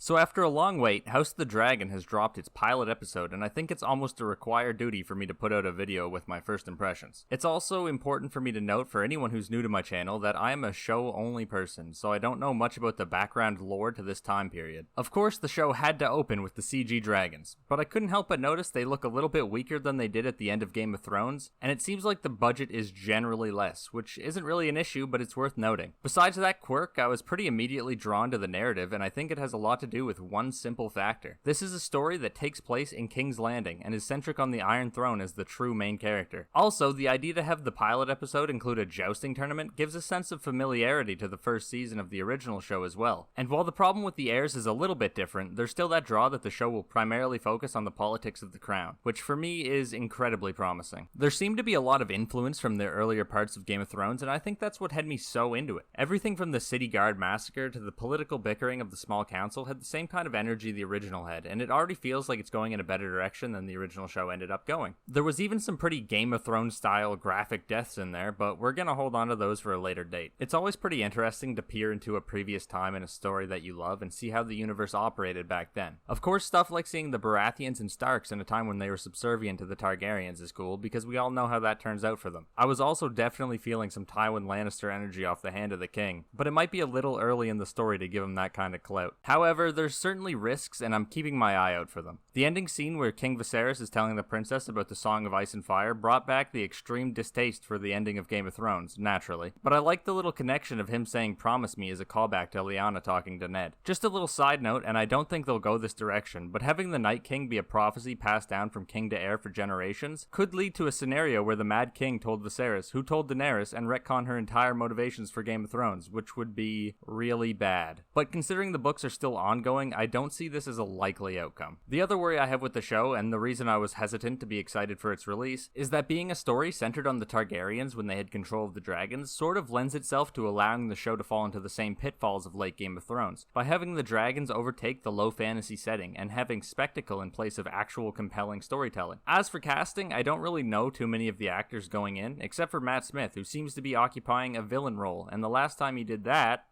So after a long wait, House of the Dragon has dropped its pilot episode, and I think it's almost a required duty for me to put out a video with my first impressions. It's also important for me to note for anyone who's new to my channel that I am a show-only person, so I don't know much about the background lore to this time period. Of course, the show had to open with the CG dragons, but I couldn't help but notice they look a little bit weaker than they did at the end of Game of Thrones, and it seems like the budget is generally less, which isn't really an issue, but it's worth noting. Besides that quirk, I was pretty immediately drawn to the narrative, and I think it has a lot to do with one simple factor. This is a story that takes place in King's Landing and is centric on the Iron Throne as the true main character. Also, the idea to have the pilot episode include a jousting tournament gives a sense of familiarity to the first season of the original show as well. And while the problem with the heirs is a little bit different, there's still that draw that the show will primarily focus on the politics of the crown, which for me is incredibly promising. There seemed to be a lot of influence from the earlier parts of Game of Thrones, and I think that's what had me so into it. Everything from the City Guard massacre to the political bickering of the small council had the same kind of energy the original had, and it already feels like it's going in a better direction than the original show ended up going. There was even some pretty Game of Thrones style graphic deaths in there, but we're gonna hold on to those for a later date. It's always pretty interesting to peer into a previous time in a story that you love and see how the universe operated back then. Of course, stuff like seeing the Baratheons and Starks in a time when they were subservient to the Targaryens is cool, because we all know how that turns out for them. I was also definitely feeling some Tywin Lannister energy off the hand of the king, but it might be a little early in the story to give him that kind of clout. However, there's certainly risks, and I'm keeping my eye out for them. The ending scene where King Viserys is telling the princess about the Song of Ice and Fire brought back the extreme distaste for the ending of Game of Thrones, naturally, but I like the little connection of him saying "promise me" as a callback to Lyanna talking to Ned. Just a little side note, and I don't think they'll go this direction, but having the Night King be a prophecy passed down from king to heir for generations could lead to a scenario where the Mad King told Viserys, who told Daenerys, and retcon her entire motivations for Game of Thrones, which would be really bad. But considering the books are still ongoing, I don't see this as a likely outcome. The other worry I have with the show, and the reason I was hesitant to be excited for its release, is that being a story centered on the Targaryens when they had control of the dragons sort of lends itself to allowing the show to fall into the same pitfalls of late Game of Thrones, by having the dragons overtake the low fantasy setting and having spectacle in place of actual compelling storytelling. As for casting, I don't really know too many of the actors going in, except for Matt Smith, who seems to be occupying a villain role, and the last time he did that...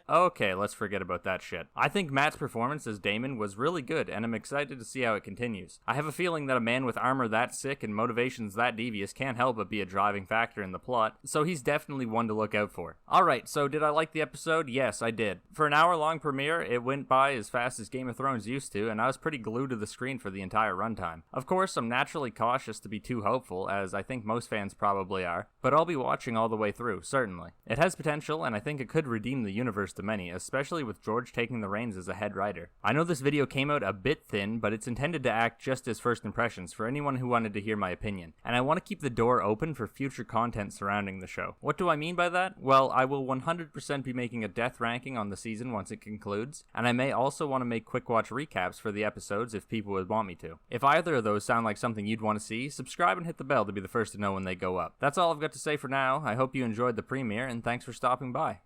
Okay, let's forget about that shit. I think Matt's performance as Daemon was really good, and I'm excited to see how it continues. I have a feeling that a man with armor that sick and motivations that devious can't help but be a driving factor in the plot, so he's definitely one to look out for. Alright, so did I like the episode? Yes, I did. For an hour-long premiere, it went by as fast as Game of Thrones used to, and I was pretty glued to the screen for the entire runtime. Of course, I'm naturally cautious to be too hopeful, as I think most fans probably are, but I'll be watching all the way through, certainly. It has potential, and I think it could redeem the universe to many, especially with George taking the reins as a head writer. I know this video came out a bit thin, but it's intended to act just as first impressions for anyone who wanted to hear my opinion, and I want to keep the door open for future content surrounding the show. What do I mean by that? Well, I will 100% be making a death ranking on the season once it concludes, and I may also want to make quick watch recaps for the episodes if people would want me to. If either of those sound like something you'd want to see, subscribe and hit the bell to be the first to know when they go up. That's all I've got to say for now. I hope you enjoyed the premiere, and thanks for stopping by.